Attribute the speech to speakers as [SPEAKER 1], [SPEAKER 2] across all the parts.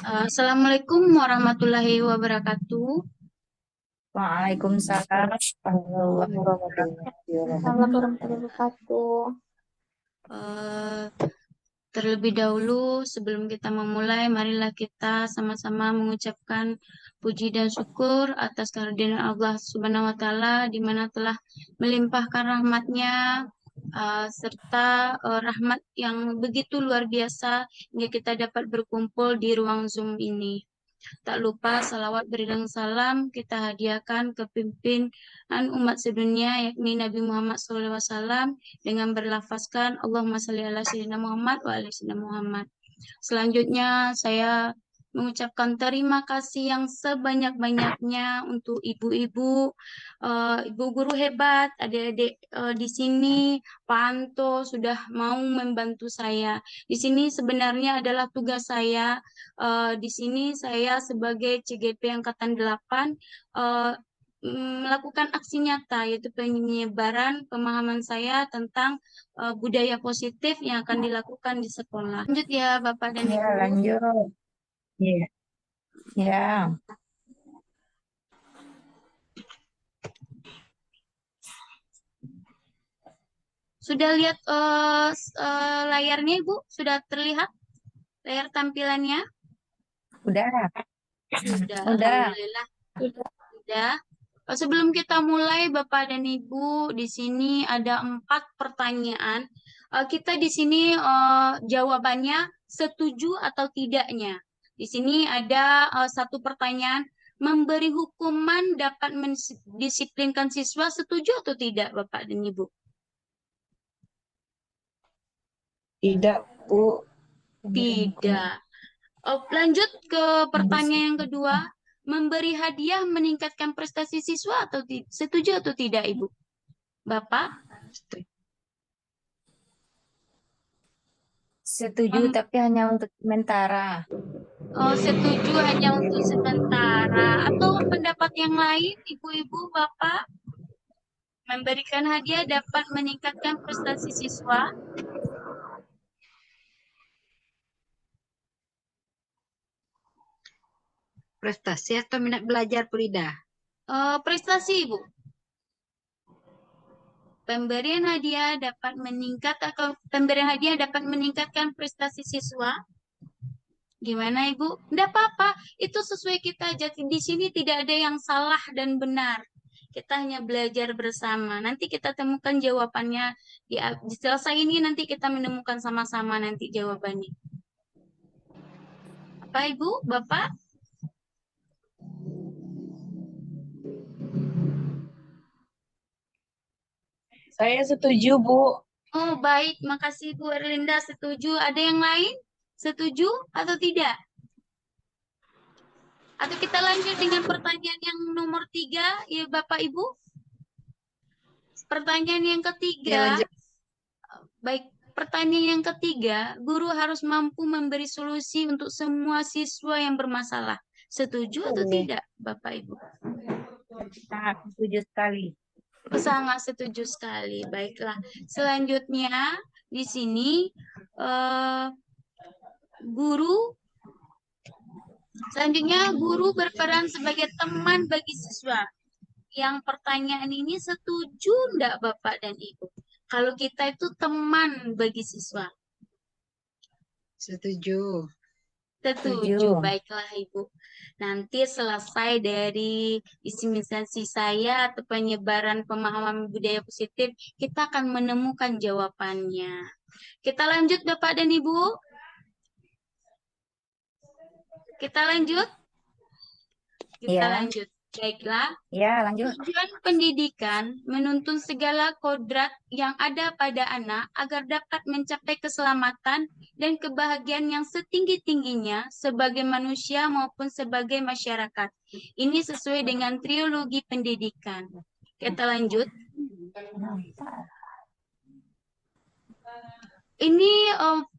[SPEAKER 1] Assalamualaikum warahmatullahi wabarakatuh.
[SPEAKER 2] Waalaikumsalam warahmatullahi wabarakatuh.
[SPEAKER 3] Assalamualaikum warahmatullahi wabarakatuh.
[SPEAKER 1] Eh, Terlebih dahulu, sebelum kita memulai, marilah kita sama-sama mengucapkan puji dan syukur atas kehadiran Allah Subhanahu wa Ta'ala, di mana telah melimpahkan rahmat-Nya, serta rahmat yang begitu luar biasa hingga kita dapat berkumpul di ruang Zoom ini. Tak lupa salawat beriring salam kita hadiahkan ke pimpinan umat sedunia yakni Nabi Muhammad SAW dengan berlafazkan Allahumma shalli ala sayyidina Muhammad wa ala sayyidina Muhammad. Selanjutnya saya mengucapkan terima kasih yang sebanyak-banyaknya untuk ibu-ibu, ibu guru hebat, adik-adik di sini, Pak Anto sudah mau membantu saya. Di sini sebenarnya adalah tugas saya. Di sini saya sebagai CGP Angkatan 8 melakukan aksi nyata yaitu penyebaran pemahaman saya tentang budaya positif yang akan dilakukan di sekolah. Lanjut ya Bapak dan
[SPEAKER 2] Ya,
[SPEAKER 1] Ibu.
[SPEAKER 2] lanjut. Ya, ya.
[SPEAKER 1] Sudah lihat layarnya Ibu? Sudah terlihat layar tampilannya?
[SPEAKER 2] Udah,
[SPEAKER 1] Sudah,
[SPEAKER 2] udah.
[SPEAKER 1] Alhamdulillah. Sudah. Sebelum kita mulai, Bapak dan Ibu, di sini ada 4 pertanyaan. Kita di sini jawabannya setuju atau tidaknya. Di sini ada satu pertanyaan, memberi hukuman dapat mendisiplinkan siswa, setuju atau tidak, Bapak dan Ibu?
[SPEAKER 2] Tidak, Bu.
[SPEAKER 1] Tidak. Lanjut ke pertanyaan yang kedua. Memberi hadiah meningkatkan prestasi siswa atau setuju atau tidak, Ibu? Bapak?
[SPEAKER 2] Setuju, tapi hanya untuk sementara.
[SPEAKER 1] Setuju hanya untuk sementara. Atau pendapat yang lain, Ibu-ibu, Bapak? Memberikan hadiah dapat meningkatkan prestasi siswa?
[SPEAKER 4] Prestasi atau minat belajar, Frida?
[SPEAKER 1] Prestasi, Ibu. Pemberian hadiah dapat meningkatkan prestasi siswa. Gimana Ibu? Tidak apa-apa, itu sesuai kita. Jadi di sini tidak ada yang salah dan benar. Kita hanya belajar bersama. Nanti kita temukan jawabannya di selesai ini, nanti kita menemukan sama-sama nanti jawabannya. Apa Ibu? Bapak?
[SPEAKER 2] Saya setuju, Bu.
[SPEAKER 1] Oh, baik. Makasih Bu Erlinda. Setuju. Ada yang lain? Setuju atau tidak? Atau kita lanjut dengan pertanyaan yang nomor 3, ya Bapak Ibu? Pertanyaan yang ketiga.
[SPEAKER 4] Ya, lanjut.
[SPEAKER 1] Baik, pertanyaan yang ketiga, guru harus mampu memberi solusi untuk semua siswa yang bermasalah. Setuju atau tidak, Bapak Ibu?
[SPEAKER 2] Sangat setuju sekali.
[SPEAKER 1] Sangat setuju sekali. Baiklah. Selanjutnya di sini guru berperan sebagai teman bagi siswa. Yang pertanyaan ini setuju enggak Bapak dan Ibu? Kalau kita itu teman bagi siswa.
[SPEAKER 4] Setuju.
[SPEAKER 1] Setuju, baiklah Ibu. Nanti selesai dari diseminasi saya atau penyebaran pemahaman budaya positif, kita akan menemukan jawabannya. Kita lanjut Bapak dan Ibu. Kita lanjut. Kita lanjut. Baiklah.
[SPEAKER 2] Ya, lanjut.
[SPEAKER 1] Tujuan pendidikan menuntun segala kodrat yang ada pada anak agar dapat mencapai keselamatan dan kebahagiaan yang setinggi-tingginya sebagai manusia maupun sebagai masyarakat. Ini sesuai dengan trilogi pendidikan. Kita lanjut. Ini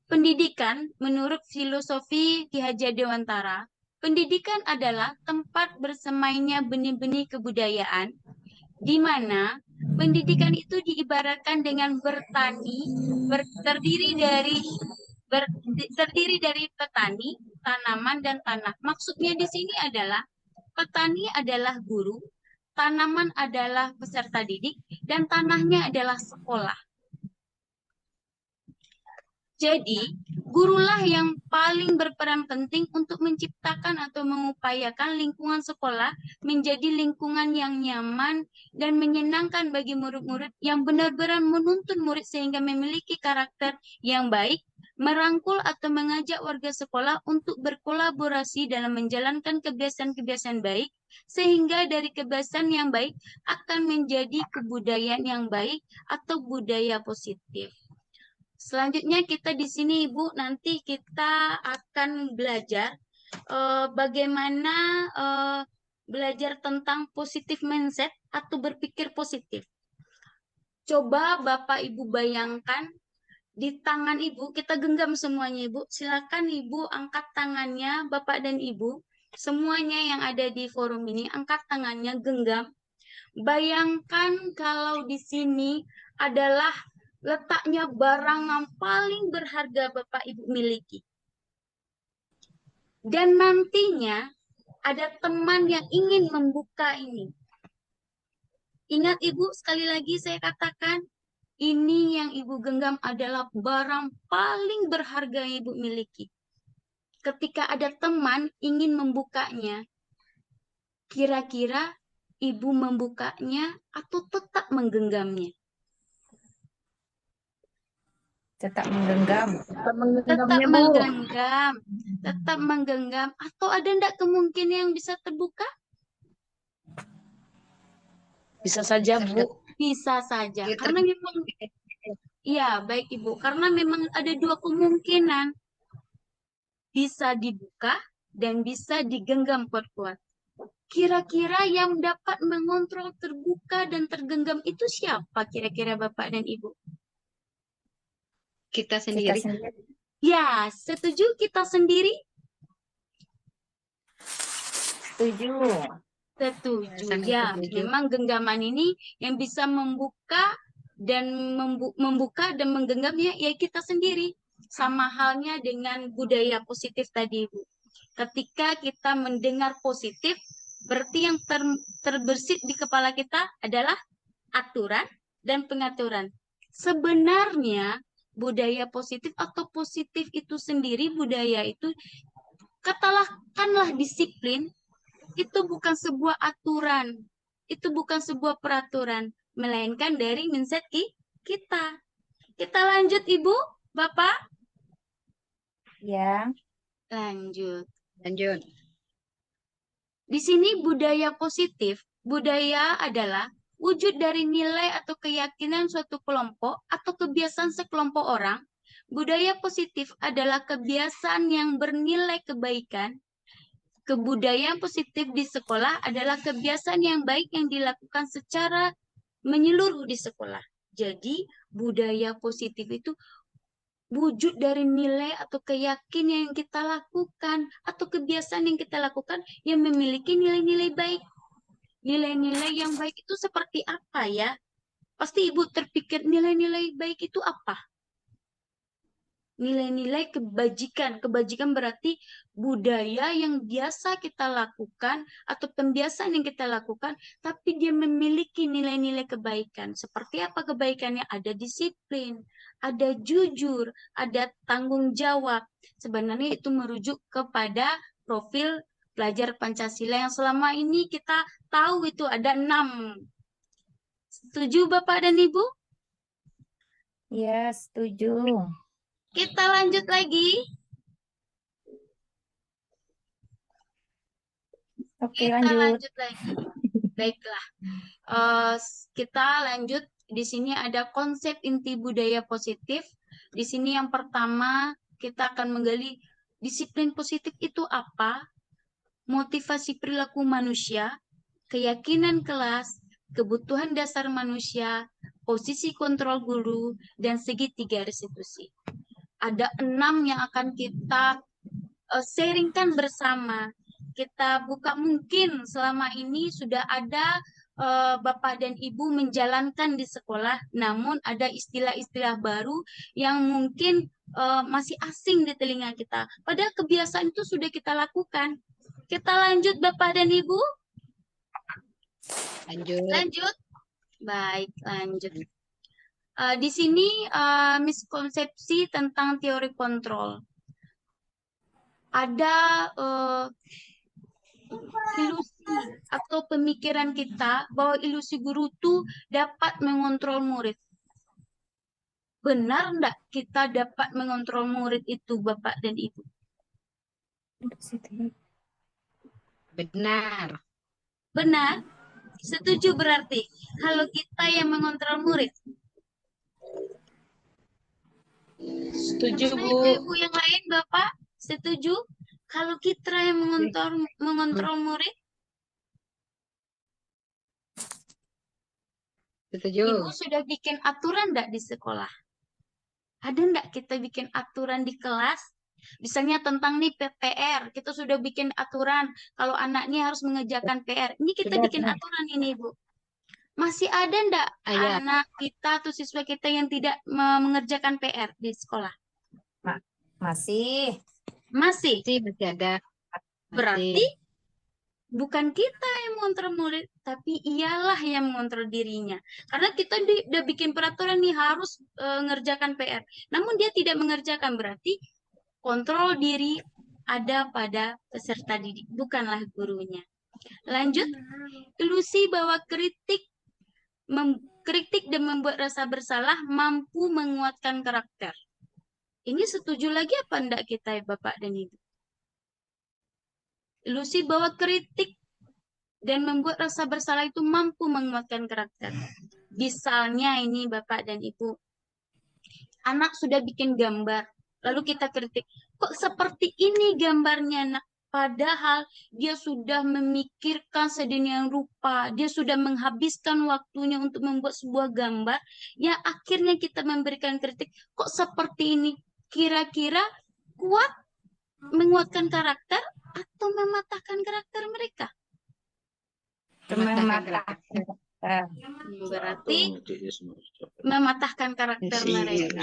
[SPEAKER 1] pendidikan menurut filosofi Ki Hajar Dewantara. Pendidikan adalah tempat bersemainya benih-benih kebudayaan di mana pendidikan itu diibaratkan dengan bertani, terdiri dari petani, tanaman, dan tanah. Maksudnya di sini adalah petani adalah guru, tanaman adalah peserta didik, dan tanahnya adalah sekolah. Jadi, gurulah yang paling berperan penting untuk menciptakan atau mengupayakan lingkungan sekolah menjadi lingkungan yang nyaman dan menyenangkan bagi murid-murid yang benar-benar menuntun murid sehingga memiliki karakter yang baik, merangkul atau mengajak warga sekolah untuk berkolaborasi dalam menjalankan kebiasaan-kebiasaan baik, sehingga dari kebiasaan yang baik akan menjadi kebudayaan yang baik atau budaya positif. Selanjutnya kita di sini Ibu nanti kita akan belajar bagaimana belajar tentang positive mindset atau berpikir positif. Coba Bapak Ibu bayangkan di tangan Ibu, kita genggam semuanya Ibu. Silakan Ibu angkat tangannya Bapak dan Ibu. Semuanya yang ada di forum ini angkat tangannya, genggam. Bayangkan kalau di sini adalah letaknya barang yang paling berharga Bapak Ibu miliki. Dan nantinya ada teman yang ingin membuka ini. Ingat Ibu, sekali lagi saya katakan, ini yang Ibu genggam adalah barang paling berharga yang Ibu miliki. Ketika ada teman ingin membukanya, kira-kira Ibu membukanya atau tetap menggenggamnya?
[SPEAKER 2] Tetap menggenggam.
[SPEAKER 1] Tetap menggenggam, atau ada enggak kemungkinan yang bisa terbuka?
[SPEAKER 2] Bisa saja, Bu.
[SPEAKER 1] Bisa saja, karena memang, ya baik Ibu, karena memang ada dua kemungkinan, bisa dibuka dan bisa digenggam kuat-kuat. Kira-kira yang dapat mengontrol terbuka dan tergenggam itu siapa kira-kira Bapak dan Ibu?
[SPEAKER 4] Kita sendiri.
[SPEAKER 1] Ya, setuju kita sendiri?
[SPEAKER 2] Setuju.
[SPEAKER 1] Setuju.
[SPEAKER 4] Sangat
[SPEAKER 1] Ya,
[SPEAKER 4] setuju.
[SPEAKER 1] memang genggaman ini yang bisa membuka dan menggenggamnya ya kita sendiri. Sama halnya dengan budaya positif tadi, Bu. Ketika kita mendengar positif, berarti yang terbersit di kepala kita adalah aturan dan pengaturan. Sebenarnya budaya positif atau positif itu sendiri, budaya itu, katakanlah disiplin, itu bukan sebuah aturan, itu bukan sebuah peraturan, melainkan dari mindset kita. Kita lanjut Ibu, Bapak.
[SPEAKER 2] Ya.
[SPEAKER 1] Lanjut.
[SPEAKER 4] Lanjut.
[SPEAKER 1] Di sini budaya positif, budaya adalah wujud dari nilai atau keyakinan suatu kelompok atau kebiasaan sekelompok orang. Budaya positif adalah kebiasaan yang bernilai kebaikan. Kebudayaan positif di sekolah adalah kebiasaan yang baik yang dilakukan secara menyeluruh di sekolah. Jadi, budaya positif itu wujud dari nilai atau keyakinan yang kita lakukan atau kebiasaan yang kita lakukan yang memiliki nilai-nilai baik. Nilai-nilai yang baik itu seperti apa ya? Pasti Ibu terpikir nilai-nilai baik itu apa? Nilai-nilai kebajikan. Kebajikan berarti budaya yang biasa kita lakukan atau pembiasaan yang kita lakukan, tapi dia memiliki nilai-nilai kebaikan. Seperti apa kebaikannya? Ada disiplin, ada jujur, ada tanggung jawab. Sebenarnya itu merujuk kepada profil pelajar Pancasila yang selama ini kita tahu itu ada 6. Setuju Bapak dan Ibu?
[SPEAKER 2] Ya, setuju.
[SPEAKER 1] Kita lanjut lagi.
[SPEAKER 2] Oke,
[SPEAKER 1] Kita
[SPEAKER 2] lanjut.
[SPEAKER 1] lanjut lagi. Baiklah. Kita lanjut. Di sini ada konsep inti budaya positif. Di sini yang pertama kita akan menggali disiplin positif itu apa, motivasi perilaku manusia, keyakinan kelas, kebutuhan dasar manusia, posisi kontrol guru, dan segitiga restitusi. Ada 6 yang akan kita sharingkan bersama. Kita buka, mungkin selama ini sudah ada Bapak dan Ibu menjalankan di sekolah, namun ada istilah-istilah baru yang mungkin masih asing di telinga kita. Padahal kebiasaan itu sudah kita lakukan. Kita lanjut Bapak dan Ibu.
[SPEAKER 4] Lanjut.
[SPEAKER 1] Lanjut. Baik, lanjut. Di sini miskonsepsi tentang teori kontrol. Ada ilusi atau pemikiran kita bahwa ilusi guru itu dapat mengontrol murid. Benar enggak kita dapat mengontrol murid itu, Bapak dan Ibu?
[SPEAKER 4] Benar.
[SPEAKER 1] Benar? Setuju berarti kalau kita yang mengontrol murid.
[SPEAKER 3] Setuju,
[SPEAKER 1] Mana
[SPEAKER 3] Bu.
[SPEAKER 1] ibu-ibu yang lain, Bapak? Setuju? Kalau kita yang mengontrol murid,
[SPEAKER 4] Setuju.
[SPEAKER 1] Ibu sudah bikin aturan enggak di sekolah? Ada enggak kita bikin aturan di kelas? Misalnya tentang nih PR, kita sudah bikin aturan kalau anaknya harus mengerjakan PR. Ini kita
[SPEAKER 2] Sudah,
[SPEAKER 1] bikin
[SPEAKER 2] sudah.
[SPEAKER 1] aturan ini, Bu. Masih ada enggak
[SPEAKER 4] Ayat.
[SPEAKER 1] anak kita atau siswa kita yang tidak mengerjakan PR di sekolah?
[SPEAKER 2] Masih.
[SPEAKER 1] Masih.
[SPEAKER 4] Masih ada.
[SPEAKER 1] Berarti bukan kita yang mengontrol murid, tapi ialah yang mengontrol dirinya. Karena kita udah bikin peraturan nih harus ngerjakan PR. Namun dia tidak mengerjakan, berarti kontrol diri ada pada peserta didik, bukanlah gurunya. Lanjut, ilusi bahwa kritik dan membuat rasa bersalah mampu menguatkan karakter. Ini setuju lagi apa enggak kita, Bapak dan Ibu? Ilusi bahwa kritik dan membuat rasa bersalah itu mampu menguatkan karakter. Misalnya ini Bapak dan Ibu, anak sudah bikin gambar, lalu kita kritik, kok seperti ini gambarnya nak? Padahal dia sudah memikirkan sedemikian rupa, dia sudah menghabiskan waktunya untuk membuat sebuah gambar, yang akhirnya kita memberikan kritik, kok seperti ini? Kira-kira kuat menguatkan karakter atau mematahkan karakter mereka?
[SPEAKER 2] Mematahkan.
[SPEAKER 1] Berarti mematahkan karakter mereka.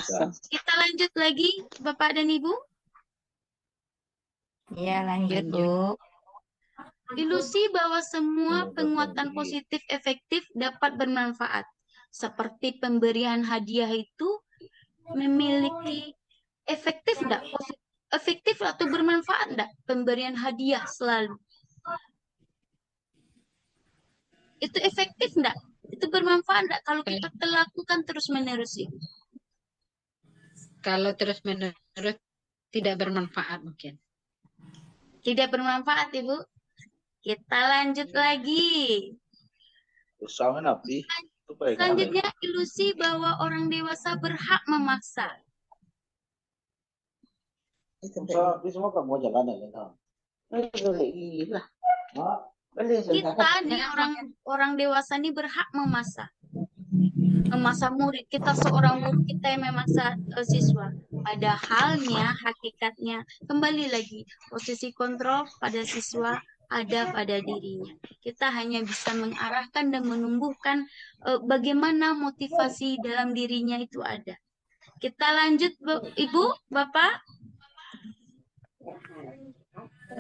[SPEAKER 1] Kita lanjut lagi, Bapak dan Ibu.
[SPEAKER 2] Ya, lanjut, Bu.
[SPEAKER 1] Ilusi bahwa semua penguatan positif efektif dapat bermanfaat. Seperti pemberian hadiah itu memiliki efektif enggak? Efektif atau bermanfaat enggak? Pemberian hadiah selalu. Itu efektif enggak? Itu bermanfaat enggak kalau kita lakukan terus-menerus itu?
[SPEAKER 4] Kalau terus-menerus tidak bermanfaat mungkin.
[SPEAKER 1] Tidak bermanfaat, Ibu. Kita lanjut lagi. Selanjutnya, ilusi bahwa orang dewasa berhak memaksa. Kita nih orang dewasa nih berhak memaksa murid kita, seorang guru kita yang memaksa siswa. Padahalnya, hakikatnya, kembali lagi, posisi kontrol pada siswa ada pada dirinya. Kita hanya bisa mengarahkan dan menumbuhkan bagaimana motivasi dalam dirinya itu ada. Kita lanjut, Ibu, Bapak.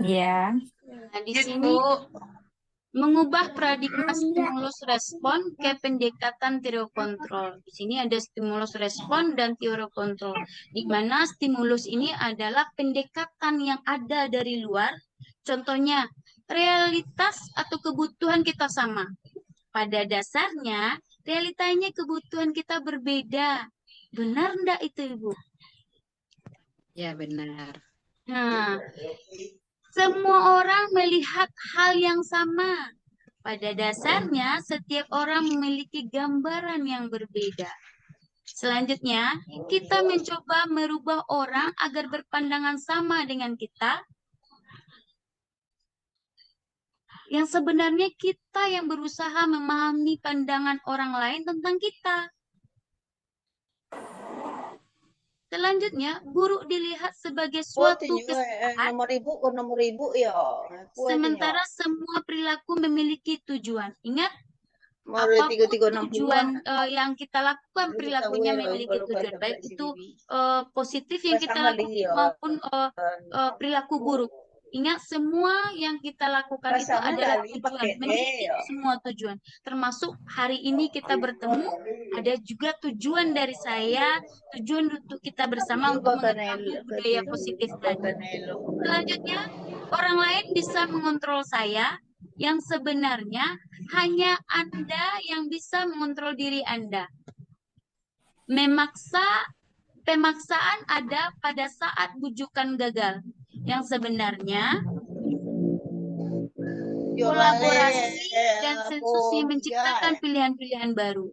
[SPEAKER 2] Ya.
[SPEAKER 1] Nah, di sini mengubah paradigma stimulus respon ke pendekatan teori kontrol. Di sini ada stimulus respon dan teori kontrol, di mana stimulus ini adalah pendekatan yang ada dari luar. Contohnya, realitas atau kebutuhan kita sama. Pada dasarnya, realitanya kebutuhan kita berbeda. Benar enggak itu, Ibu?
[SPEAKER 4] Ya, benar.
[SPEAKER 1] Nah, semua orang melihat hal yang sama. Pada dasarnya, setiap orang memiliki gambaran yang berbeda. Selanjutnya, kita mencoba merubah orang agar berpandangan sama dengan kita. Yang sebenarnya kita yang berusaha memahami pandangan orang lain tentang kita. Selanjutnya, buruk dilihat sebagai suatu kesalahan,
[SPEAKER 3] nomor ibu ya.
[SPEAKER 1] sementara semua perilaku memiliki tujuan. Ingat,
[SPEAKER 3] Mare
[SPEAKER 1] apapun
[SPEAKER 3] 3360
[SPEAKER 1] tujuan yang kita lakukan,
[SPEAKER 3] Lalu
[SPEAKER 1] perilakunya
[SPEAKER 3] kita
[SPEAKER 1] memiliki
[SPEAKER 3] kalau
[SPEAKER 1] tujuan,
[SPEAKER 3] kata
[SPEAKER 1] baik
[SPEAKER 3] si
[SPEAKER 1] itu
[SPEAKER 3] Bibi.
[SPEAKER 1] positif yang kita
[SPEAKER 3] Pasang
[SPEAKER 1] lakukan
[SPEAKER 3] lagi ya.
[SPEAKER 1] maupun perilaku buruk. Ingat, semua yang kita lakukan itu
[SPEAKER 3] Pasangan
[SPEAKER 1] adalah
[SPEAKER 3] kali
[SPEAKER 1] tujuan,
[SPEAKER 3] pakai
[SPEAKER 1] memiliki
[SPEAKER 3] ya.
[SPEAKER 1] semua tujuan. Termasuk hari ini kita bertemu, ada juga tujuan dari saya, tujuan untuk kita bersama
[SPEAKER 3] Iyo
[SPEAKER 1] untuk
[SPEAKER 3] bakanel,
[SPEAKER 1] mengetahui budaya positif tadi.
[SPEAKER 3] bakanelo.
[SPEAKER 1] Selanjutnya, orang lain bisa mengontrol saya, yang sebenarnya hanya Anda yang bisa mengontrol diri Anda. Pemaksaan ada pada saat bujukan gagal. Yang sebenarnya kolaborasi dan sensusi menciptakan pilihan-pilihan baru.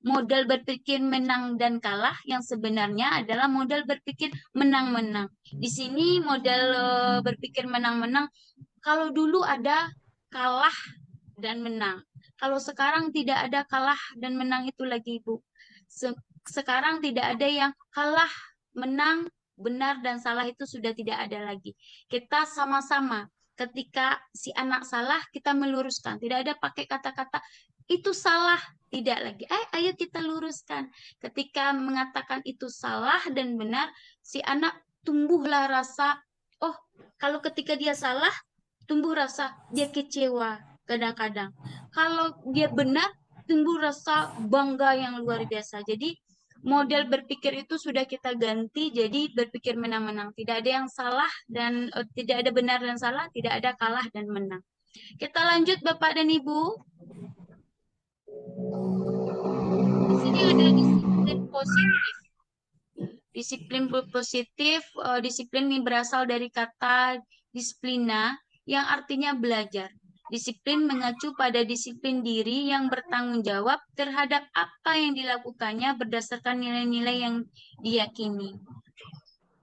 [SPEAKER 1] Modal berpikir menang dan kalah yang sebenarnya adalah modal berpikir menang-menang. Di sini modal berpikir menang-menang, kalau dulu ada kalah dan menang. Kalau sekarang tidak ada kalah dan menang itu lagi, Bu. Sekarang tidak ada yang kalah, menang, benar dan salah itu sudah tidak ada lagi. Kita sama-sama. Ketika si anak salah, kita meluruskan. Tidak ada pakai kata-kata itu salah, tidak lagi. Ayo kita luruskan. Ketika mengatakan itu salah dan benar, si anak tumbuhlah rasa, oh, kalau ketika dia salah, tumbuh rasa dia kecewa kadang-kadang. Kalau dia benar, tumbuh rasa bangga yang luar biasa. Jadi model berpikir itu sudah kita ganti jadi berpikir menang-menang. Tidak ada yang salah dan tidak ada benar dan salah, tidak ada kalah dan menang. Kita lanjut Bapak dan Ibu. Di sini ada disiplin positif. Disiplin positif, disiplin ini berasal dari kata disiplina yang artinya belajar. Disiplin mengacu pada disiplin diri yang bertanggung jawab terhadap apa yang dilakukannya berdasarkan nilai-nilai yang diyakini.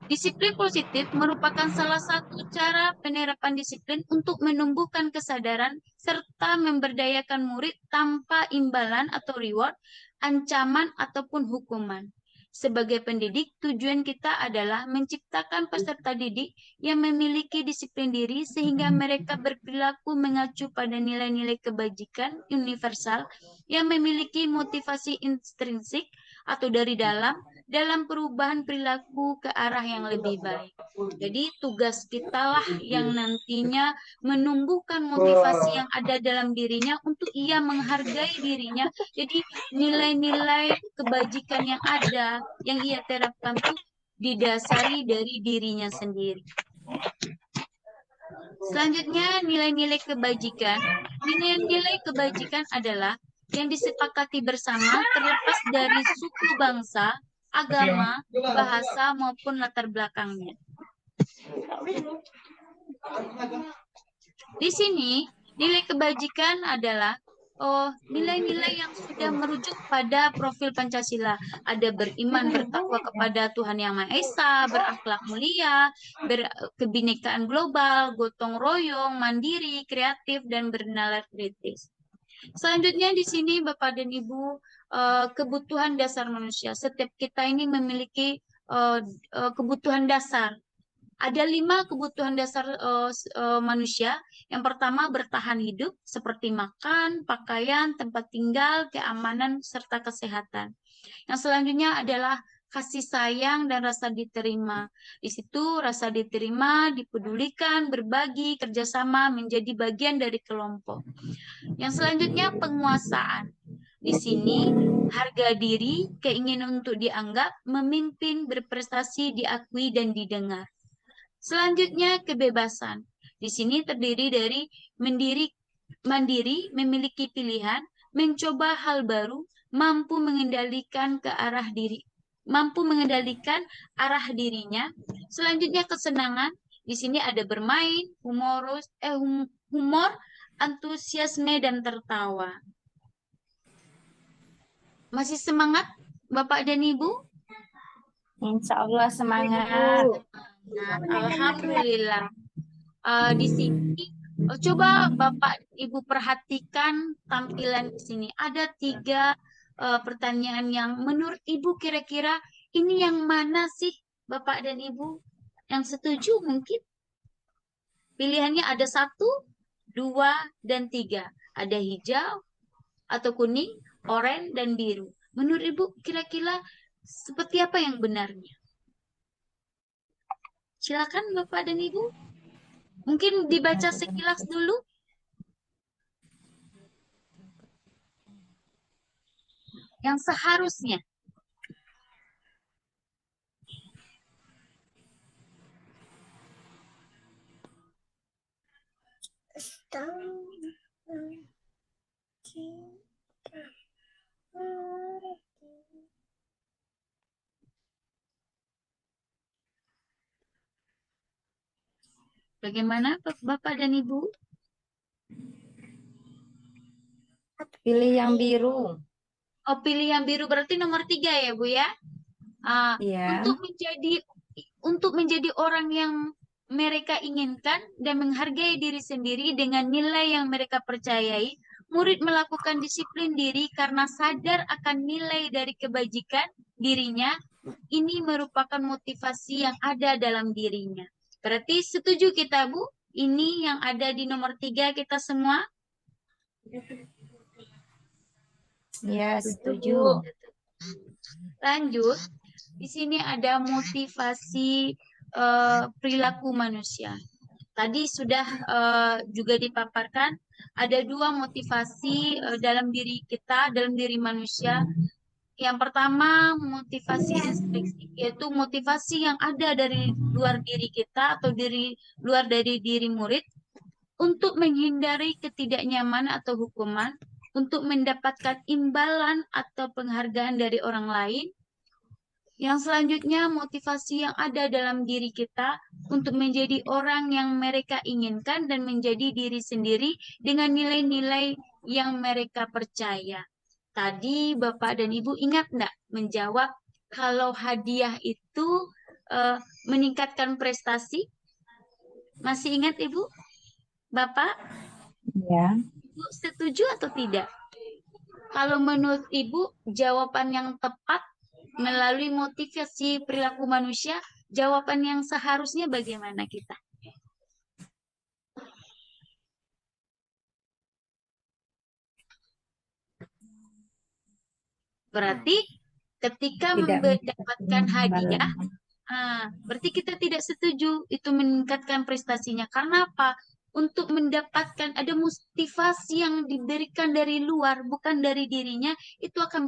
[SPEAKER 1] Disiplin positif merupakan salah satu cara penerapan disiplin untuk menumbuhkan kesadaran serta memberdayakan murid tanpa imbalan atau reward, ancaman ataupun hukuman. Sebagai pendidik, tujuan kita adalah menciptakan peserta didik yang memiliki disiplin diri sehingga mereka berperilaku mengacu pada nilai-nilai kebajikan universal yang memiliki motivasi intrinsik atau dari dalam perubahan perilaku ke arah yang lebih baik. Jadi tugas kita lah yang nantinya menumbuhkan motivasi yang ada dalam dirinya untuk ia menghargai dirinya. Jadi nilai-nilai kebajikan yang ada, yang ia terapkan itu didasari dari dirinya sendiri. Selanjutnya nilai-nilai kebajikan. Nilai-nilai kebajikan adalah yang disepakati bersama terlepas dari suku bangsa, agama, bahasa maupun latar belakangnya. Di sini, nilai kebajikan adalah nilai-nilai yang sudah merujuk pada profil Pancasila. Ada beriman, bertakwa kepada Tuhan Yang Maha Esa, berakhlak mulia, kebinekaan global, gotong royong, mandiri, kreatif, dan bernalar kritis. Selanjutnya di sini Bapak dan Ibu, kebutuhan dasar manusia. Setiap kita ini memiliki kebutuhan dasar. Ada 5 kebutuhan dasar manusia. Yang pertama bertahan hidup seperti makan, pakaian, tempat tinggal, keamanan, serta kesehatan. Yang selanjutnya adalah kasih sayang dan rasa diterima. Di situ rasa diterima, dipedulikan, berbagi, kerjasama menjadi bagian dari kelompok. Yang selanjutnya penguasaan. Di sini harga diri, keinginan untuk dianggap, memimpin, berprestasi, diakui, dan didengar. Selanjutnya kebebasan. Di sini terdiri dari mandiri, memiliki pilihan, mencoba hal baru, mampu mengendalikan arah dirinya. Selanjutnya kesenangan. Di sini ada bermain, humor, antusiasme dan tertawa. Masih semangat Bapak dan Ibu?
[SPEAKER 2] Insya Allah semangat.
[SPEAKER 1] Nah, alhamdulillah. Di sini coba Bapak Ibu perhatikan tampilan di sini. Ada 3 pertanyaan yang menurut Ibu kira-kira ini yang mana sih Bapak dan Ibu yang setuju mungkin? Pilihannya ada 1, 2, dan 3. Ada hijau, atau kuning, oranye, dan biru. Menurut Ibu, kira-kira seperti apa yang benarnya? Silakan Bapak dan Ibu. Mungkin dibaca sekilas dulu. Yang seharusnya. Bagaimana Bapak dan Ibu?
[SPEAKER 2] Pilih yang biru.
[SPEAKER 1] Oh, pilih yang biru berarti nomor 3 ya, Bu ya?
[SPEAKER 2] Iya.
[SPEAKER 1] Untuk menjadi orang yang mereka inginkan dan menghargai diri sendiri dengan nilai yang mereka percayai, murid melakukan disiplin diri karena sadar akan nilai dari kebajikan dirinya. Ini merupakan motivasi yang ada dalam dirinya. Berarti setuju kita, Bu? Ini yang ada di nomor 3 kita semua?
[SPEAKER 2] Ya, setuju.
[SPEAKER 1] Lanjut, di sini ada motivasi perilaku manusia. Tadi sudah juga dipaparkan, ada 2 motivasi dalam diri kita, dalam diri manusia. Yang pertama, motivasi intrinsik, yaitu motivasi yang ada dari luar diri kita atau luar dari diri murid untuk menghindari ketidaknyamanan atau hukuman, untuk mendapatkan imbalan atau penghargaan dari orang lain. Yang selanjutnya, motivasi yang ada dalam diri kita untuk menjadi orang yang mereka inginkan dan menjadi diri sendiri dengan nilai-nilai yang mereka percaya. Tadi Bapak dan Ibu ingat enggak menjawab kalau hadiah itu meningkatkan prestasi? Masih ingat Ibu? Bapak?
[SPEAKER 2] Ya.
[SPEAKER 1] Ibu setuju atau tidak? Kalau menurut Ibu, jawaban yang tepat melalui motivasi perilaku manusia, jawaban yang seharusnya bagaimana kita? Berarti ketika mendapatkan hadiah, berarti kita tidak setuju itu meningkatkan prestasinya. Karena apa? Untuk mendapatkan ada motivasi yang diberikan dari luar, bukan dari dirinya, itu akan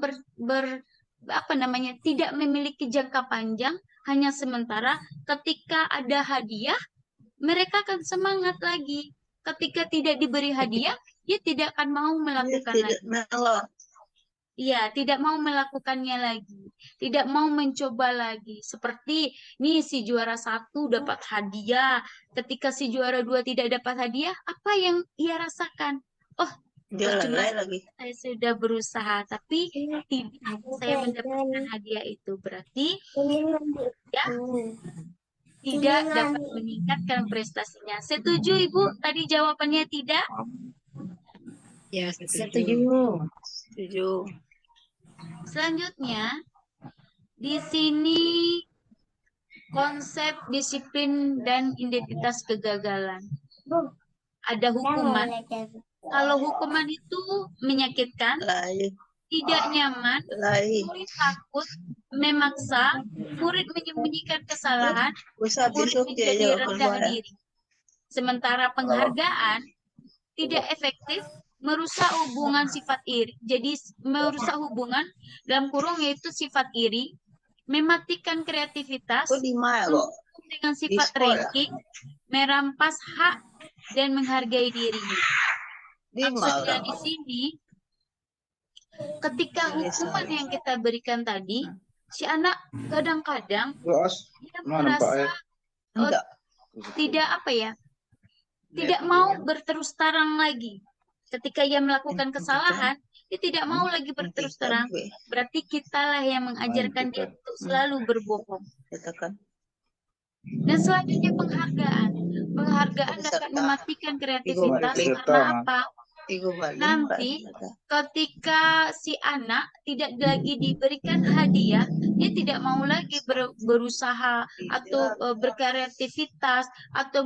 [SPEAKER 1] tidak memiliki jangka panjang, hanya sementara. Ketika ada hadiah, mereka akan semangat lagi. Ketika tidak diberi hadiah, dia tidak akan mau melakukan lagi. Iya, tidak mau melakukannya lagi. Tidak mau mencoba lagi. Seperti nih si juara 1 dapat hadiah. Ketika si juara 2 tidak dapat hadiah, apa yang ia rasakan? Oh, percuma
[SPEAKER 3] lagi.
[SPEAKER 1] saya sudah berusaha, tapi tidak saya mendapatkan hadiah itu. Berarti ya tidak dapat meningkatkan prestasinya. Setuju Ibu? Tadi jawabannya tidak?
[SPEAKER 4] Ya, setuju.
[SPEAKER 3] Setuju.
[SPEAKER 1] Selanjutnya, di sini konsep disiplin dan identitas kegagalan. Ada hukuman. Kalau hukuman itu menyakitkan, tidak nyaman, murid takut, memaksa, murid menyembunyikan kesalahan, murid menjadi rendah diri. Sementara penghargaan tidak efektif, merusak hubungan sifat iri. Jadi merusak hubungan dalam kurung yaitu sifat iri, mematikan kreativitas, dengan sifat ranking, merampas hak dan menghargai dirinya. Maksudnya di sini, ketika hukuman yang kita berikan tadi, si anak kadang-kadang dia merasa tidak mau berterus terang lagi. Ketika ia melakukan kesalahan, dia tidak mau lagi berterus terang. Berarti kitalah yang mengajarkan dia untuk selalu berbohong. Dan selanjutnya penghargaan. Penghargaan dapat mematikan kreativitas karena apa? Nanti ketika si anak tidak lagi diberikan hadiah, dia tidak mau lagi berusaha atau berkreativitas atau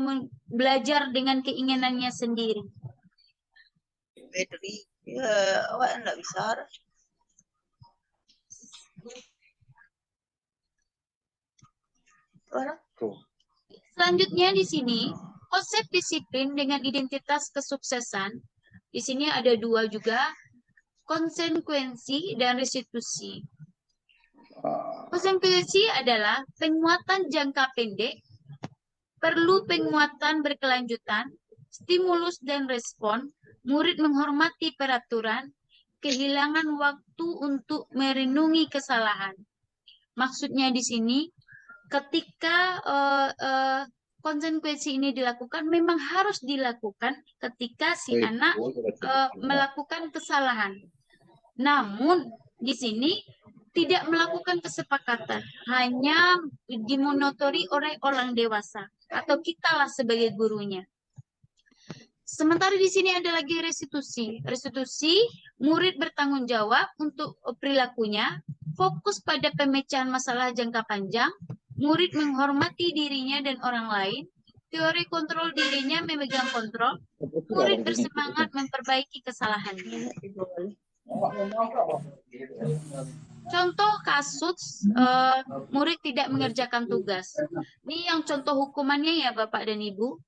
[SPEAKER 1] belajar dengan keinginannya sendiri.
[SPEAKER 3] Ya, awak enggak bisa. Orang tuh.
[SPEAKER 1] Selanjutnya di sini, konsep disiplin dengan identitas kesuksesan. Di sini ada dua juga, konsekuensi dan restitusi. Konsekuensi adalah penguatan jangka pendek, perlu penguatan berkelanjutan, stimulus dan respon, murid menghormati peraturan, kehilangan waktu untuk merenungi kesalahan. Maksudnya di sini, ketika konsekuensi ini dilakukan, memang harus dilakukan ketika si anak melakukan kesalahan. Namun di sini tidak melakukan kesepakatan, hanya dimonotori oleh orang dewasa atau kitalah sebagai gurunya. Sementara di sini ada lagi restitusi. Restitusi, murid bertanggung jawab untuk perilakunya, fokus pada pemecahan masalah jangka panjang, murid menghormati dirinya dan orang lain, teori kontrol dirinya memegang kontrol, murid bersemangat memperbaiki kesalahannya. Contoh kasus murid tidak mengerjakan tugas. Ini yang contoh hukumannya ya Bapak dan Ibu.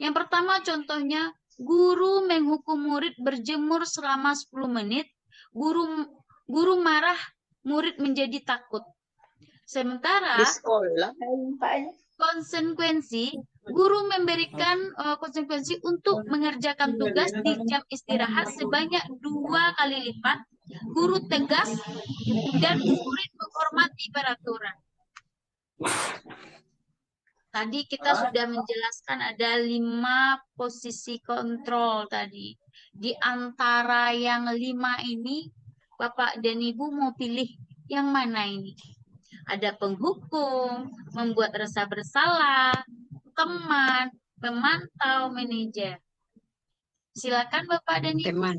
[SPEAKER 1] Yang pertama contohnya, guru menghukum murid berjemur selama 10 menit. Guru marah, murid menjadi takut. Sementara
[SPEAKER 3] Di sekolah
[SPEAKER 1] konsekuensi, guru memberikan konsekuensi untuk mengerjakan tugas di jam istirahat sebanyak 2 kali lipat. Guru tegas dan murid menghormati peraturan. Tadi kita sudah menjelaskan ada 5 posisi kontrol tadi. Di antara yang 5 ini, Bapak dan Ibu mau pilih yang mana ini? Ada penghukum, membuat rasa bersalah, teman, pemantau, manajer. Silakan Bapak dan Ibu. Teman.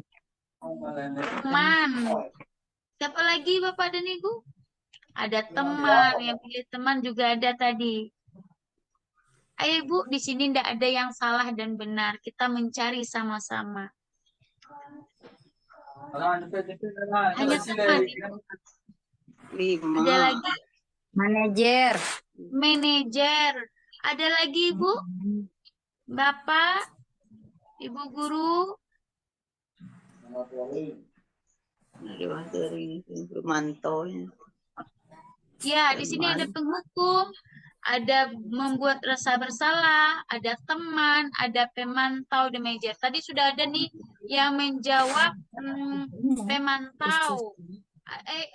[SPEAKER 1] Siapa lagi Bapak dan Ibu? Ada teman, yang pilih teman juga ada tadi. Ayo Bu, di sini tidak ada yang salah dan benar. Kita mencari sama-sama. Hanya teman. Ada lagi
[SPEAKER 2] Manajer.
[SPEAKER 1] manajer. Ada lagi Bu? Bapak, Ibu guru.
[SPEAKER 3] dari pemantau.
[SPEAKER 1] Ya, di sini ada penghukum, ada membuat rasa bersalah, ada teman, ada pemantau, dan manajer. Tadi sudah ada nih yang menjawab pemantau.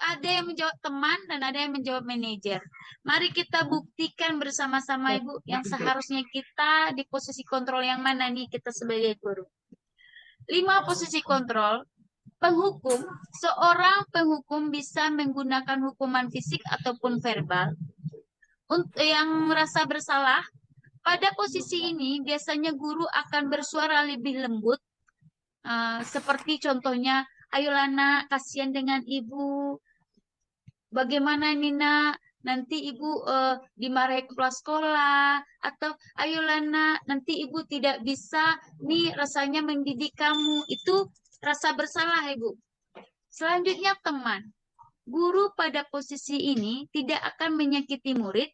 [SPEAKER 1] Ada yang menjawab teman dan ada yang menjawab manajer. Mari kita buktikan bersama-sama Ibu yang seharusnya kita di posisi kontrol yang mana nih kita sebagai guru. 5 posisi kontrol. Penghukum, seorang penghukum bisa menggunakan hukuman fisik ataupun verbal. Untuk yang merasa bersalah, pada posisi ini biasanya guru akan bersuara lebih lembut. Seperti contohnya, ayolah nak, kasihan dengan ibu. Bagaimana Nina, nanti ibu dimarahi kepala sekolah. Atau ayolah nak, nanti ibu tidak bisa nih rasanya mendidik kamu. Itu rasa bersalah Ibu. Selanjutnya teman. Guru pada posisi ini tidak akan menyakiti murid,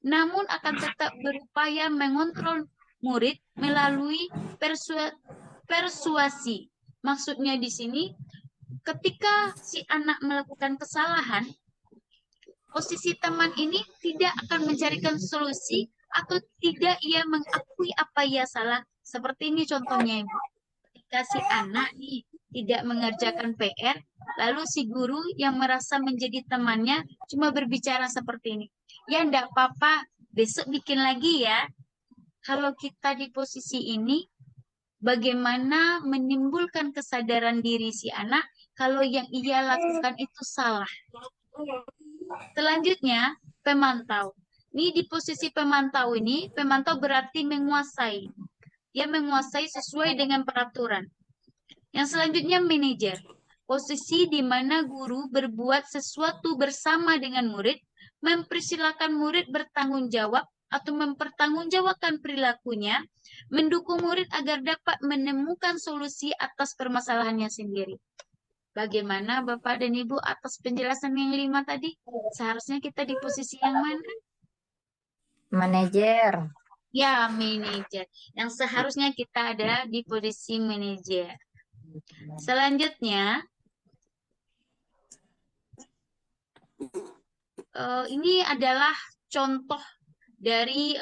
[SPEAKER 1] namun akan tetap berupaya mengontrol murid melalui persuasi. Maksudnya di sini, ketika si anak melakukan kesalahan, posisi teman ini tidak akan mencarikan solusi atau tidak ia mengakui apa ia salah. Seperti ini contohnya Ibu. Ketika si anak nih tidak mengerjakan PR, lalu si guru yang merasa menjadi temannya cuma berbicara seperti ini. Ya enggak apa-apa, besok bikin lagi ya. Kalau kita di posisi ini, bagaimana menimbulkan kesadaran diri si anak kalau yang ia lakukan itu salah. Selanjutnya, pemantau. Ini di posisi pemantau ini, pemantau berarti menguasai. Dia menguasai sesuai dengan peraturan. Yang selanjutnya manajer. Posisi di mana guru berbuat sesuatu bersama dengan murid, mempersilahkan murid bertanggung jawab atau mempertanggungjawabkan perilakunya, mendukung murid agar dapat menemukan solusi atas permasalahannya sendiri. Bagaimana Bapak dan Ibu atas penjelasan yang 5 tadi? Seharusnya kita di posisi yang mana?
[SPEAKER 2] Manajer.
[SPEAKER 1] Ya, manajer. Yang seharusnya kita ada di posisi manajer. Selanjutnya, ini adalah contoh dari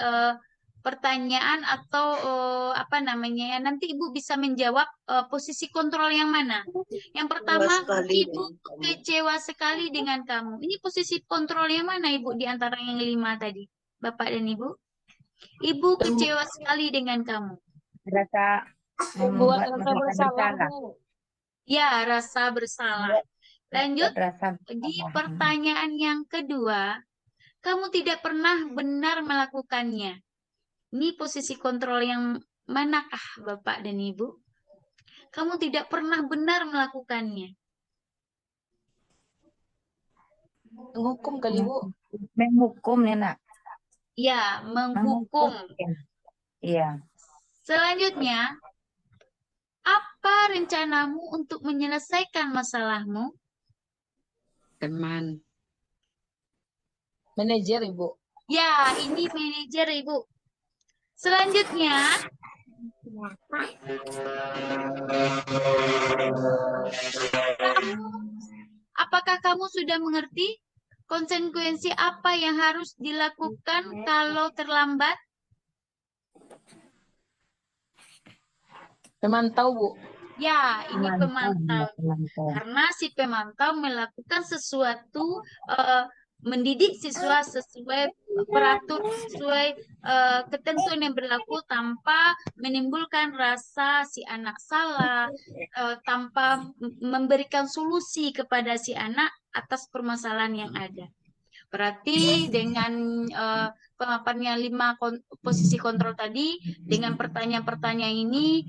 [SPEAKER 1] pertanyaan atau apa namanya ya. Nanti Ibu bisa menjawab posisi kontrol yang mana. Yang pertama,
[SPEAKER 3] sekali
[SPEAKER 1] Ibu
[SPEAKER 3] dengan kamu.
[SPEAKER 1] kecewa sekali dengan kamu. Ini posisi kontrol yang mana Ibu di antara yang 5 tadi? Bapak dan Ibu? Ibu kecewa sekali dengan kamu.
[SPEAKER 2] Rasa
[SPEAKER 4] Buat
[SPEAKER 2] membuat
[SPEAKER 4] rasa
[SPEAKER 2] merasa
[SPEAKER 4] bersalah,
[SPEAKER 2] bersalah.
[SPEAKER 4] Bu.
[SPEAKER 1] Ya, rasa bersalah. Lanjut,
[SPEAKER 2] Membuat rasa
[SPEAKER 1] di
[SPEAKER 2] bersalah.
[SPEAKER 1] pertanyaan yang kedua, kamu tidak pernah benar melakukannya. Ini posisi kontrol yang manakah Bapak dan Ibu? Kamu tidak pernah benar melakukannya.
[SPEAKER 4] Menghukum kali, Bu.
[SPEAKER 2] Menghukum nih, Nak.
[SPEAKER 1] Ya, menghukum.
[SPEAKER 2] Iya.
[SPEAKER 1] Selanjutnya, apa rencanamu untuk menyelesaikan masalahmu?
[SPEAKER 4] Teman. Manajer, Ibu.
[SPEAKER 1] Ya, ini manajer Ibu. Selanjutnya, apakah kamu sudah mengerti konsekuensi apa yang harus dilakukan kalau terlambat?
[SPEAKER 4] Memantau, Bu.
[SPEAKER 1] Ya, ini pemantau.
[SPEAKER 2] Pemantau.
[SPEAKER 1] Karena si pemantau melakukan sesuatu, mendidik siswa sesuai peraturan, sesuai ketentuan yang berlaku tanpa menimbulkan rasa si anak salah, tanpa memberikan solusi kepada si anak atas permasalahan yang ada. Berarti dengan pemaparannya 5 posisi kontrol tadi, dengan pertanyaan-pertanyaan ini,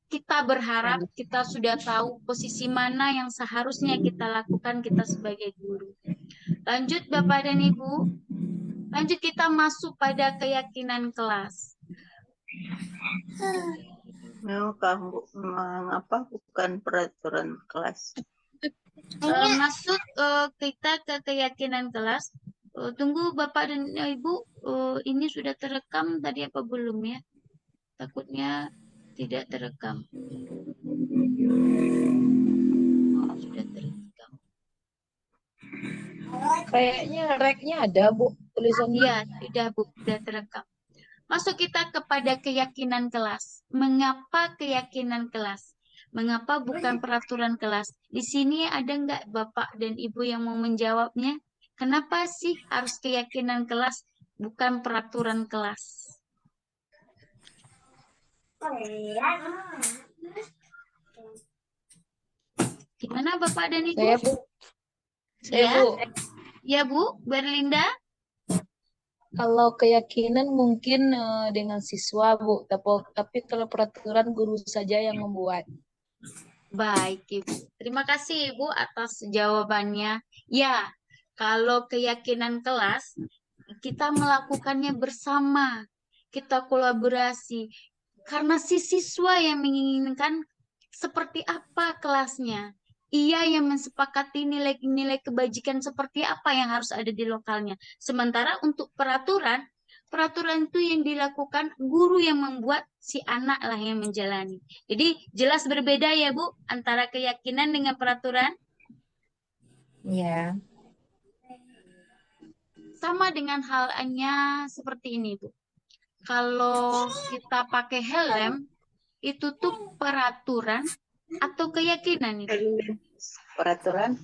[SPEAKER 1] kita berharap kita sudah tahu posisi mana yang seharusnya kita lakukan kita sebagai guru. Lanjut Bapak dan Ibu. Lanjut kita masuk pada keyakinan kelas.
[SPEAKER 3] Kamu mengapa bukan peraturan kelas?
[SPEAKER 1] Masuk kita ke keyakinan kelas. Tunggu Bapak dan Ibu, ini sudah terekam tadi apa belum ya? Takutnya tidak terekam. Oh, sudah terekam.
[SPEAKER 4] Kayaknya reknya ada, Bu. Tulisannya.
[SPEAKER 1] Iya, sudah Bu, sudah terekam. Masuk kita kepada keyakinan kelas. Mengapa keyakinan kelas? Mengapa bukan peraturan kelas? Di sini ada nggak Bapak dan Ibu yang mau menjawabnya? Kenapa sih harus keyakinan kelas, bukan peraturan kelas? Gimana Bapak dan Ibu?
[SPEAKER 4] Saya, Bu. Saya,
[SPEAKER 1] Ya,
[SPEAKER 4] Bu.
[SPEAKER 1] ya Bu, Berlinda.
[SPEAKER 4] Kalau keyakinan mungkin dengan siswa, Bu. Tapi kalau peraturan guru saja yang membuat.
[SPEAKER 1] Baik, Ibu. Terima kasih, Ibu, atas jawabannya. Ya, kalau keyakinan kelas, kita melakukannya bersama. Kita kolaborasi. Karena si siswa yang menginginkan seperti apa kelasnya. Ia yang mensepakati nilai-nilai kebajikan seperti apa yang harus ada di lokalnya. Sementara untuk peraturan, peraturan itu yang dilakukan guru yang membuat, si anak lah yang menjalani. Jadi jelas berbeda ya Bu, antara keyakinan dengan peraturan.
[SPEAKER 2] Iya.
[SPEAKER 1] Sama dengan halnya seperti ini Bu. Kalau kita pakai helm, itu tuh peraturan atau keyakinan itu?
[SPEAKER 3] Peraturan.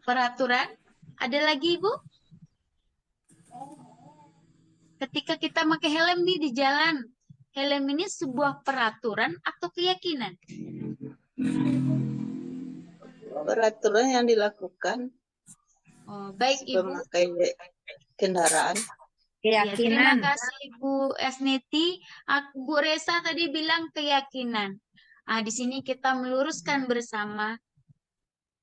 [SPEAKER 1] Peraturan. Ada lagi Ibu? Ketika kita pakai helm nih di jalan, helm ini sebuah peraturan atau keyakinan?
[SPEAKER 3] Peraturan yang dilakukan
[SPEAKER 1] Oh, baik Ibu.
[SPEAKER 3] pemakai kendaraan.
[SPEAKER 1] Ya, terima
[SPEAKER 2] Keyakinan.
[SPEAKER 1] kasih Bu Esneti. Bu Resa tadi bilang keyakinan. Di sini kita meluruskan bersama.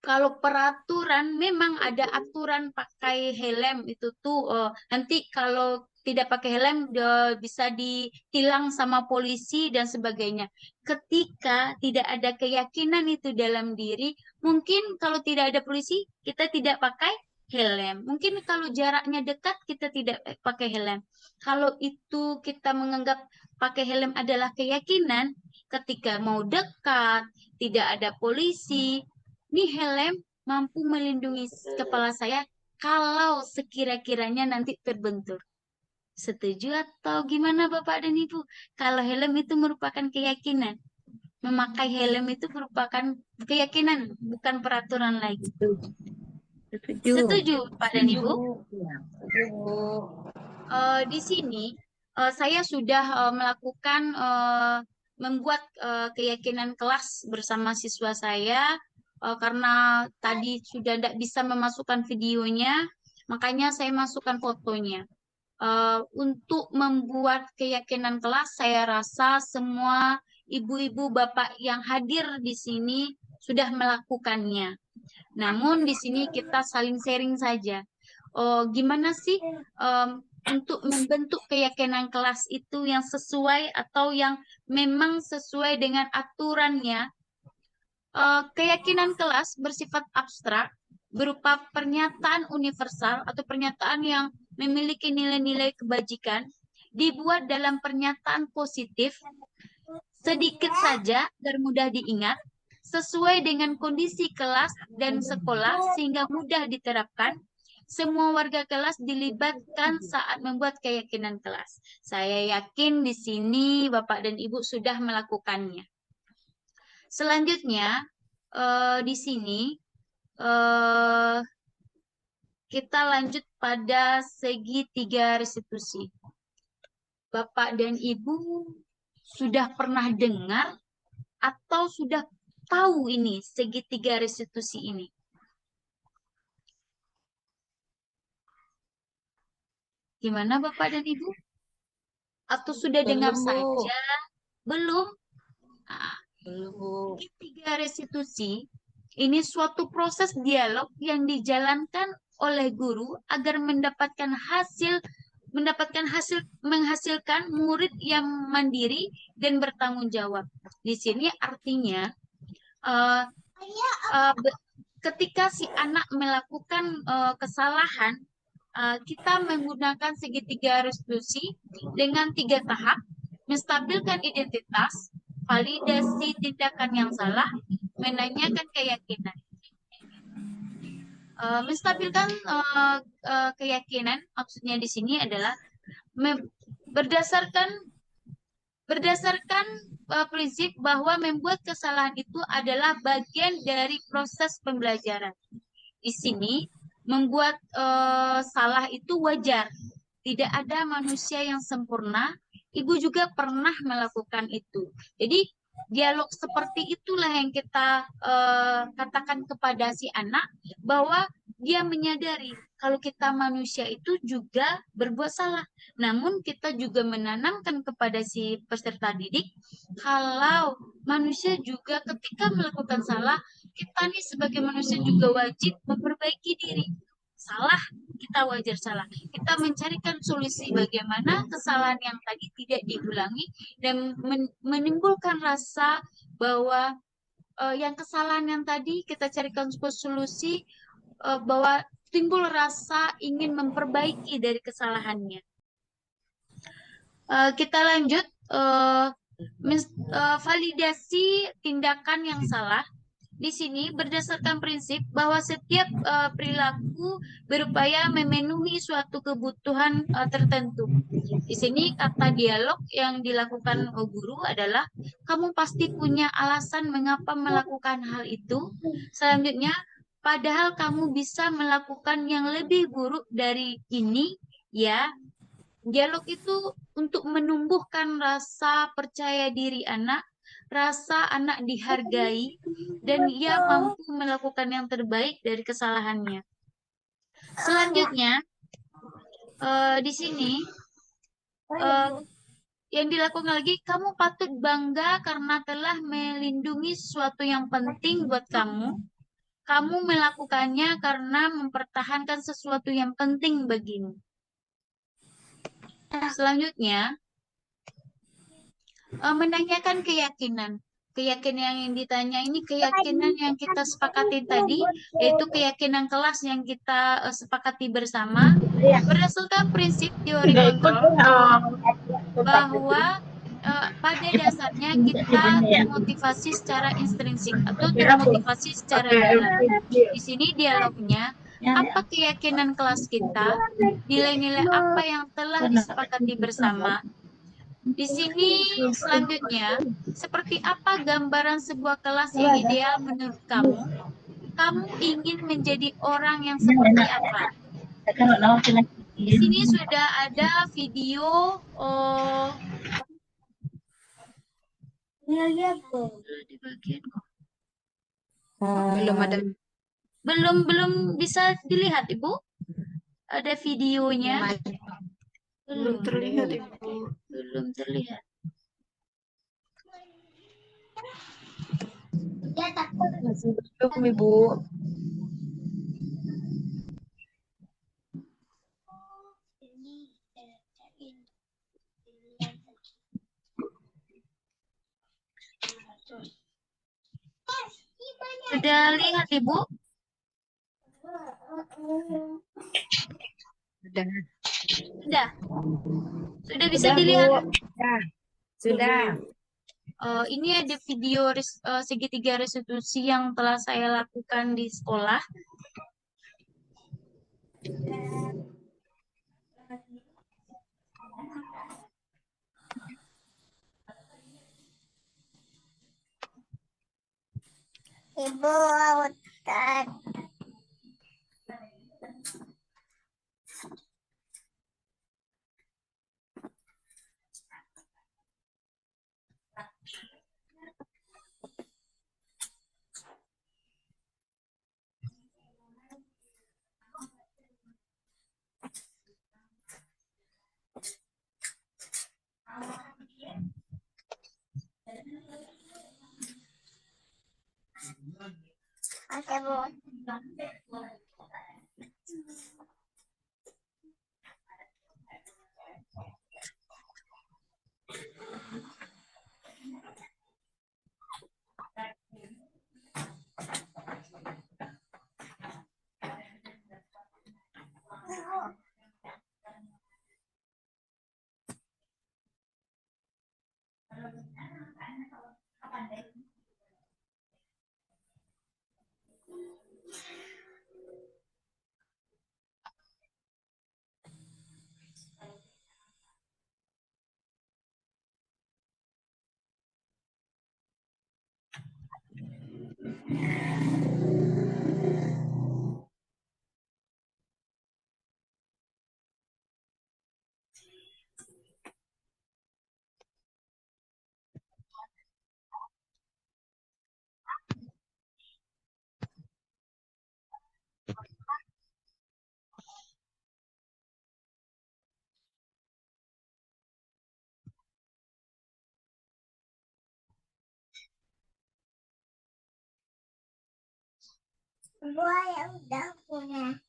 [SPEAKER 1] Kalau peraturan memang ada aturan pakai helm itu tuh nanti kalau tidak pakai helm bisa ditilang sama polisi dan sebagainya. Ketika tidak ada keyakinan itu dalam diri, mungkin kalau tidak ada polisi kita tidak pakai helm. Mungkin kalau jaraknya dekat kita tidak pakai helm. Kalau itu kita menganggap pakai helm adalah keyakinan, ketika mau dekat tidak ada polisi. Ini helm mampu melindungi kepala saya kalau sekira-kiranya nanti terbentur. Setuju atau gimana Bapak dan Ibu? Kalau helm itu merupakan keyakinan. Memakai helm itu merupakan keyakinan, bukan peraturan lagi.
[SPEAKER 2] Setuju.
[SPEAKER 1] Setuju Pak dan Ibu?
[SPEAKER 2] Iya.
[SPEAKER 4] Setuju.
[SPEAKER 1] Di sini saya sudah melakukan membuat keyakinan kelas bersama siswa saya karena tadi sudah tidak bisa memasukkan videonya, makanya saya masukkan fotonya. Untuk membuat keyakinan kelas, saya rasa semua ibu-ibu bapak yang hadir di sini sudah melakukannya. Namun di sini kita saling sharing saja. Oh, gimana sih untuk membentuk keyakinan kelas itu yang sesuai atau yang memang sesuai dengan aturannya? Keyakinan kelas bersifat abstrak, berupa pernyataan universal atau pernyataan yang memiliki nilai-nilai kebajikan, dibuat dalam pernyataan positif, sedikit saja agar mudah diingat, sesuai dengan kondisi kelas dan sekolah sehingga mudah diterapkan. Semua warga kelas dilibatkan saat membuat keyakinan kelas. Saya yakin di sini Bapak dan Ibu sudah melakukannya. Selanjutnya, di sini eh, kita lanjut pada segitiga restitusi. Bapak dan Ibu sudah pernah dengar atau sudah tahu ini segitiga restitusi ini? Gimana Bapak dan Ibu? Atau sudah dengar
[SPEAKER 4] Belum, Bu.
[SPEAKER 1] saja? Belum? Nah,
[SPEAKER 4] Belum, Bu.
[SPEAKER 1] segitiga restitusi ini suatu proses dialog yang dijalankan oleh guru agar menghasilkan murid yang mandiri dan bertanggung jawab. Di sini artinya eh, ketika si anak melakukan kesalahan, kita menggunakan segitiga restitusi dengan 3 tahap: menstabilkan identitas, validasi tindakan yang salah, menanyakan keyakinan. Menstabilkan keyakinan maksudnya di sini adalah berdasarkan prinsip bahwa membuat kesalahan itu adalah bagian dari proses pembelajaran. Di sini membuat salah itu wajar. Tidak ada manusia yang sempurna. Ibu juga pernah melakukan itu. Jadi dialog seperti itulah yang kita katakan kepada si anak bahwa dia menyadari kalau kita manusia itu juga berbuat salah. Namun kita juga menanamkan kepada si peserta didik kalau manusia juga ketika melakukan salah, kita nih sebagai manusia juga wajib memperbaiki diri. Salah, kita wajar salah. Kita mencarikan solusi bagaimana kesalahan yang tadi tidak diulangi dan menimbulkan rasa bahwa yang kesalahan yang tadi kita carikan solusi bahwa timbul rasa ingin memperbaiki dari kesalahannya. Kita lanjut validasi tindakan yang salah. Di sini berdasarkan prinsip bahwa setiap perilaku berupaya memenuhi suatu kebutuhan tertentu. Di sini kata dialog yang dilakukan guru adalah kamu pasti punya alasan mengapa melakukan hal itu. Selanjutnya, padahal kamu bisa melakukan yang lebih buruk dari ini, ya. Dialog itu untuk menumbuhkan rasa percaya diri anak, rasa anak dihargai, dan ia mampu melakukan yang terbaik dari kesalahannya. Selanjutnya, di sini yang dilakukan lagi, kamu patut bangga karena telah melindungi sesuatu yang penting buat kamu. kamu melakukannya karena mempertahankan sesuatu yang penting bagimu. Selanjutnya, menanyakan keyakinan. Keyakinan yang ditanya ini keyakinan yang kita sepakati tadi, yaitu keyakinan kelas yang kita sepakati bersama, berdasarkan prinsip teori kontrol bahwa pada dasarnya kita termotivasi secara intrinsik atau termotivasi secara dalam. Di sini dialognya, apa keyakinan kelas kita, nilai-nilai apa yang telah disepakati bersama. Di sini selanjutnya, seperti apa gambaran sebuah kelas yang ideal menurut kamu? Kamu ingin menjadi orang yang seperti apa? Di sini sudah ada video di bagian
[SPEAKER 2] Belum ada.
[SPEAKER 1] belum bisa dilihat, Ibu? Ada videonya?
[SPEAKER 2] Belum terlihat, Ibu.
[SPEAKER 1] Belum terlihat.
[SPEAKER 4] Masih belum, Ibu.
[SPEAKER 1] Sudah lihat, Ibu?
[SPEAKER 2] Sudah.
[SPEAKER 1] Sudah. Sudah bisa
[SPEAKER 4] Sudah, Bu.
[SPEAKER 1] dilihat.
[SPEAKER 2] Sudah.
[SPEAKER 1] Ini ada video segitiga restitusi yang telah saya lakukan di sekolah.
[SPEAKER 5] Ibu, Ustaz. Oke, Bu. Gua ya udah punya.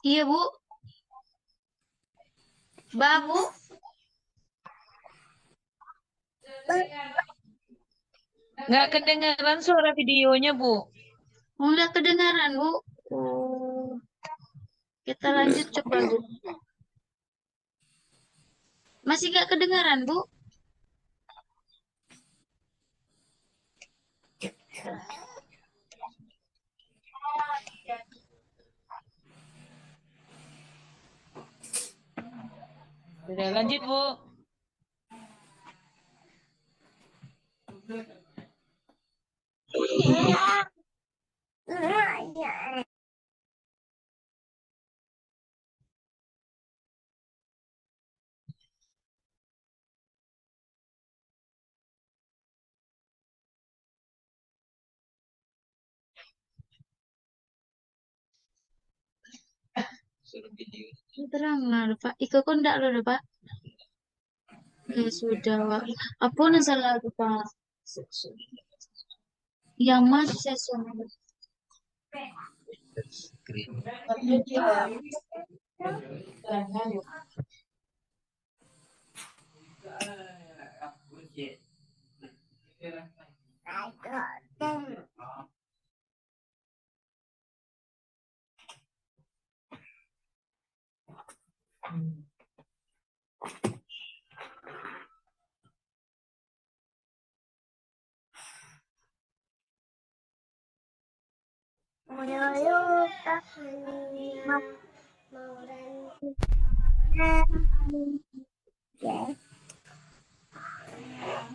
[SPEAKER 1] Iya, Bu. Bu.
[SPEAKER 4] Nggak kedengaran suara videonya, Bu.
[SPEAKER 1] Nggak kedengaran, Bu. Oh. Kita lanjut coba, Bu. Masih nggak kedengaran, Bu?
[SPEAKER 4] Sudah lanjut, Bu.
[SPEAKER 1] Terang lah, Pak. Iko kok enggak loh, Pak? Ya sudah, Pak. Apa yang salah, Pak? Yang masih saya suruh.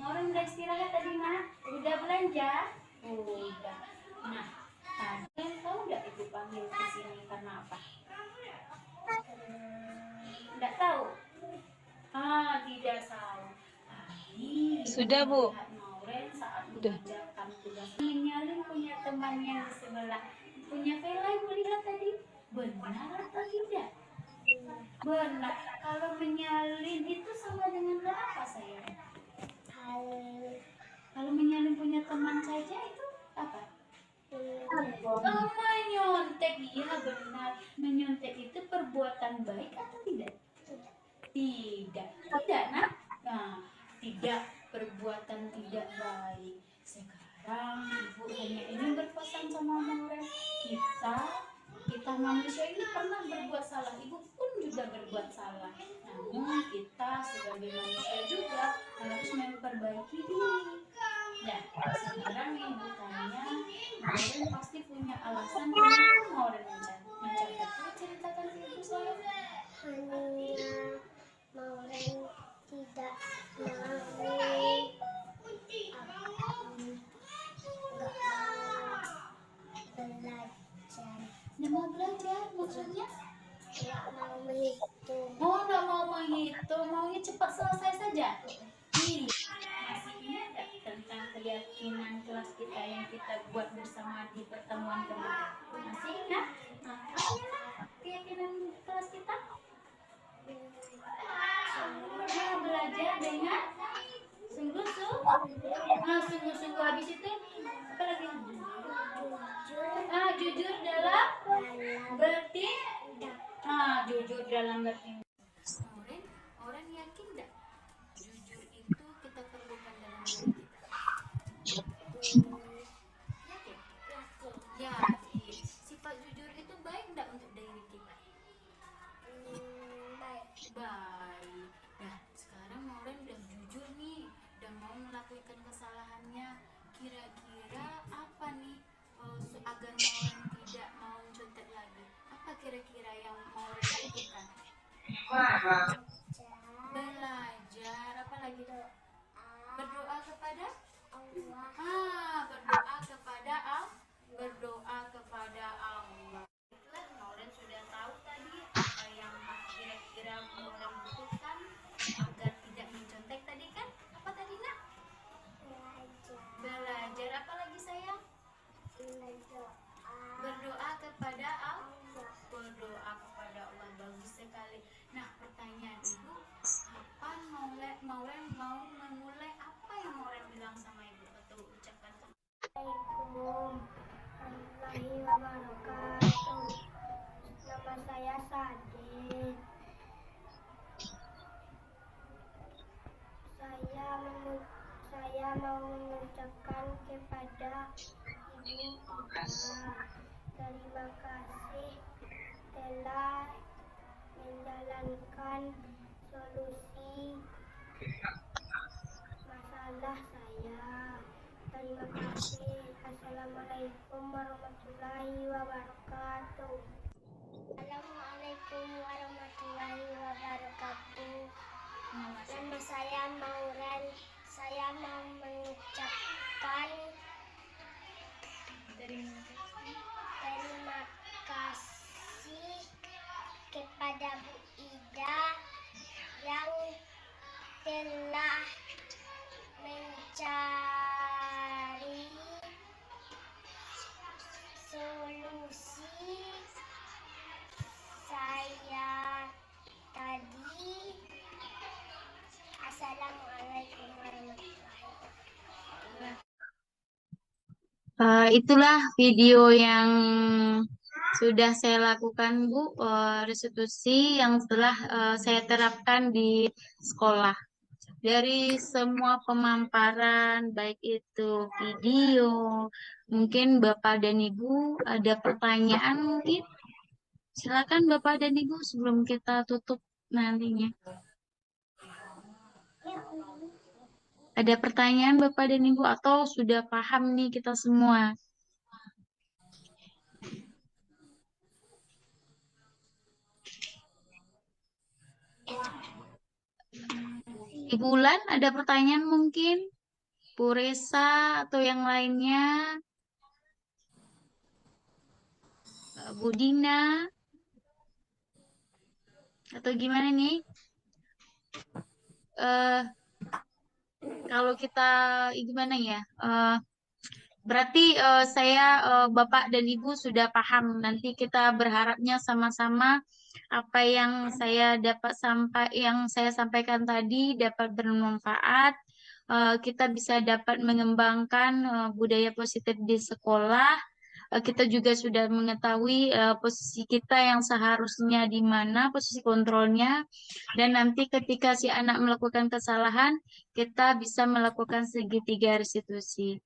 [SPEAKER 6] Orang udah istirahat tadi, Nak? Udah belanja? Udah. Nah, tadi tahu nggak ibu panggil ke sini karena apa? Nggak tahu? Ah, tidak tahu. Tadi
[SPEAKER 4] Sudah, Bu.
[SPEAKER 6] melihat Mauren saat
[SPEAKER 4] Udah.
[SPEAKER 6] mengerjakan tugas. Nyalin punya temannya di sebelah. Punya Vela, ibu lihat tadi. Benar atau tidak? Benar. Kalau menyalin itu sama dengan apa, sayang? Kalau menyalin punya teman saja itu apa? Oh, menyontek. Iya, benar. Menyontek itu perbuatan baik atau tidak? Tidak. Tidak, Nak? Nah, tidak. Perbuatan tidak baik. Sekarang ibu hanya ingin berpesan sama Mauren. Kita manusia ini pernah berbuat salah. Ibu pun juga berbuat salah. Namun kita sebagai manusia juga harus memperbaiki diri. Nah, sekarang ibu tanya, Mauren pasti punya alasan kenapa Mauren mencatat. Ceritakan ke ibu saya.
[SPEAKER 5] Hanya Mauren tidak mau belajar,
[SPEAKER 6] Nggak mau belajar, maksudnya?
[SPEAKER 5] nggak mau menghitung.
[SPEAKER 6] Oh, nggak mau menghitung, maunya cepat selesai saja. Iya. Masih ingat nggak tentang keyakinan kelas kita yang kita buat bersama di pertemuan kemarin? Masih ingat? Nah, apa ya, keyakinan kelas kita? Nah, belajar dengan sungguh-sungguh. Nah, sungguh-sungguh habis itu apa lagi? Ah, jujur dalam berarti jujur dalam berarti. Orang yakin nggak? Jujur itu kita perlukan dalam diri kita. Yakin? Yakin. Sifat jujur itu baik nggak untuk diri kita? Baik. Nah, sekarang Mauren udah jujur nih, udah mau melakukan kesalahannya. Kira-kira apa nih agar Mauren tidak mau contek lagi? Apa kira-kira yang Mauren lakukan? Belajar. Apa lagi? Berdoa kepada Allah. Berdoa kepada Allah. Berdoa kepada Allah. Itulah Mauren sudah tahu tadi apa yang kira-kira Mauren butuhkan agar tidak mencontek tadi kan? Apa tadi, Nak? Belajar. Apa lagi, sayang? Berdoa kepada Allah. Berdoa kepada Allah. Bagus sekali. Nah, pertanyaan ibu, kapan Mauren mau memulai apa yang Mauren bilang sama ibu atau ucapkan sama?
[SPEAKER 5] Assalamualaikum warahmatullahi wabarakatuh. Nama saya Sadin. Saya mau mengucapkan kepada Ibu Ida, terima kasih telah menjalankan solusi masalah saya. Terima kasih. Assalamualaikum warahmatullahi wabarakatuh. Assalamualaikum warahmatullahi wabarakatuh. Nama saya Mauren. Saya mau mengucapkan terima kasih kepada Bu Ida yang telah mencari solusi saya tadi. Assalamualaikum warahmatullahi wabarakatuh.
[SPEAKER 1] Itulah video yang sudah saya lakukan, Bu, restitusi yang telah saya terapkan di sekolah. Dari semua pemaparan, baik itu video, mungkin Bapak dan Ibu ada pertanyaan mungkin? Silakan Bapak dan Ibu sebelum kita tutup nantinya. Ada pertanyaan Bapak dan Ibu atau sudah paham nih kita semua? Ibu Ulan ada pertanyaan mungkin? Bu Resa atau yang lainnya? Bu Dina? Atau gimana nih? Kalau kita gimana ya? Berarti Bapak dan Ibu sudah paham. Nanti kita berharapnya sama-sama apa yang saya sampaikan tadi dapat bermanfaat. Kita bisa dapat mengembangkan budaya positif di sekolah. Kita juga sudah mengetahui posisi kita yang seharusnya di mana, posisi kontrolnya. Dan nanti ketika si anak melakukan kesalahan, kita bisa melakukan segitiga restitusi.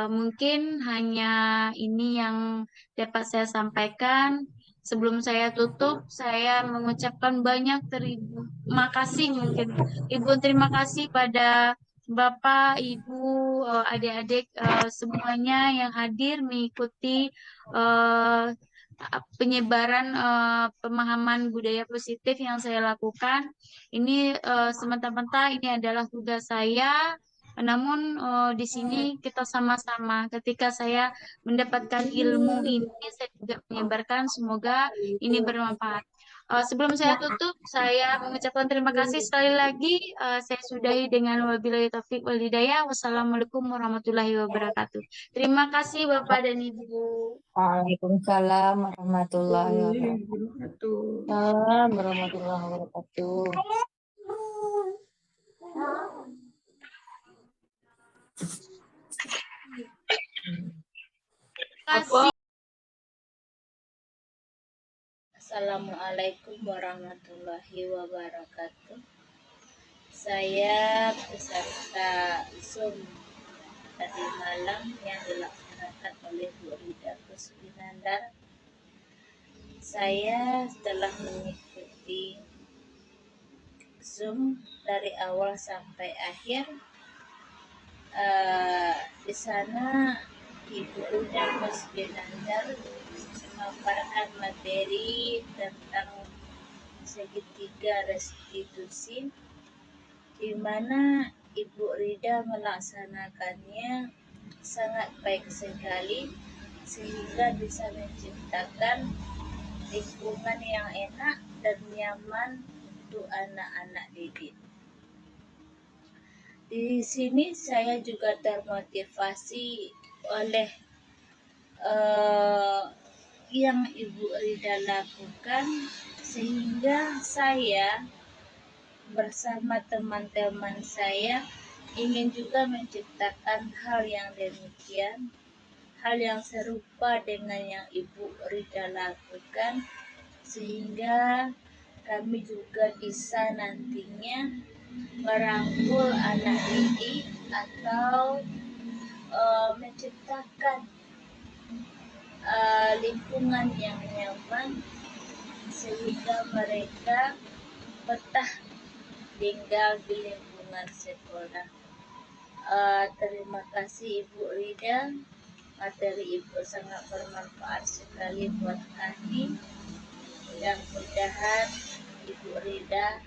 [SPEAKER 1] Mungkin hanya ini yang dapat saya sampaikan. Sebelum saya tutup, saya mengucapkan banyak terima kasih mungkin. Ibu terima kasih pada Bapak, Ibu, adik-adik semuanya yang hadir mengikuti penyebaran pemahaman budaya positif yang saya lakukan. Ini semata-mata ini adalah tugas saya. Namun di sini kita sama-sama. Ketika saya mendapatkan ilmu ini, saya juga menyebarkan. Semoga ini bermanfaat. Sebelum saya tutup, saya mengucapkan terima kasih sekali lagi. Saya sudahi dengan wabillahi taufik wal hidayah. Wassalamualaikum warahmatullahi wabarakatuh. Terima kasih Bapak dan Ibu.
[SPEAKER 2] Waalaikumsalam warahmatullahi
[SPEAKER 3] wabarakatuh.
[SPEAKER 2] wabarakatuh.
[SPEAKER 1] Terima kasih.
[SPEAKER 6] Assalamualaikum warahmatullahi wabarakatuh. Saya peserta Zoom tadi malam yang dilaksanakan oleh Bu Rida Kuswinandar. Saya telah mengikuti Zoom dari awal sampai akhir. Di sana Ibu Rida Kuswinandar memaparkan materi tentang segitiga restitusi, di mana Ibu Rida melaksanakannya sangat baik sekali sehingga bisa menciptakan lingkungan yang enak dan nyaman untuk anak-anak didik. Di sini saya juga termotivasi oleh yang Ibu Rida lakukan, sehingga saya bersama teman-teman saya ingin juga menciptakan hal yang demikian, hal yang serupa dengan yang Ibu Rida lakukan, sehingga kami juga bisa nantinya merangkul anak didik atau menciptakan lingkungan yang nyaman sehingga mereka betah tinggal di lingkungan sekolah. Terima kasih Ibu Rida, materi Ibu sangat bermanfaat sekali buat kami.
[SPEAKER 7] Mudah-mudahan Ibu Rida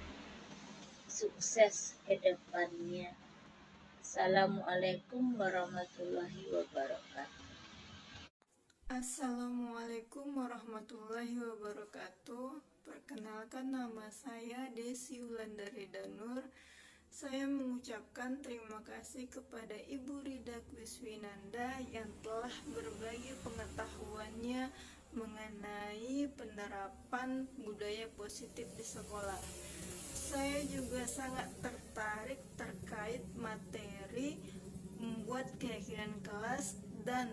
[SPEAKER 7] sukses ke depannya. Assalamualaikum warahmatullahi wabarakatuh.
[SPEAKER 8] Assalamualaikum warahmatullahi wabarakatuh. Perkenalkan, nama saya Desi Wulandari Danur. Saya mengucapkan terima kasih kepada Ibu Rida Kwiswinanda yang telah berbagi pengetahuannya mengenai penerapan budaya positif di sekolah. Saya juga sangat tertarik terkait materi membuat keyakinan kelas dan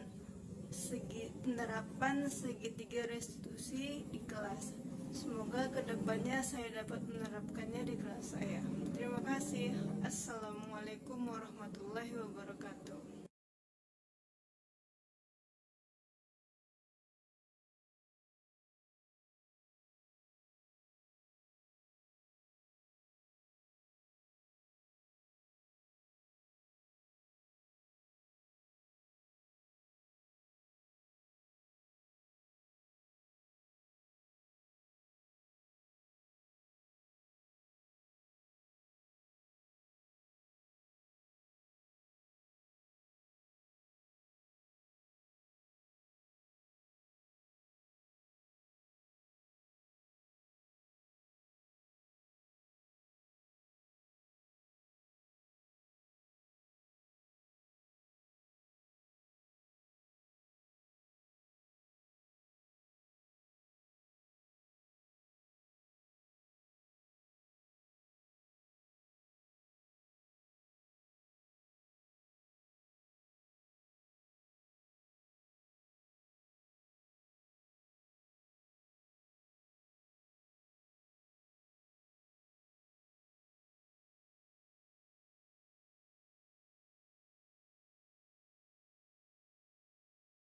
[SPEAKER 8] penerapan segitiga restitusi di kelas. Semoga kedepannya saya dapat menerapkannya di kelas saya. Terima kasih. Assalamualaikum warahmatullahi wabarakatuh.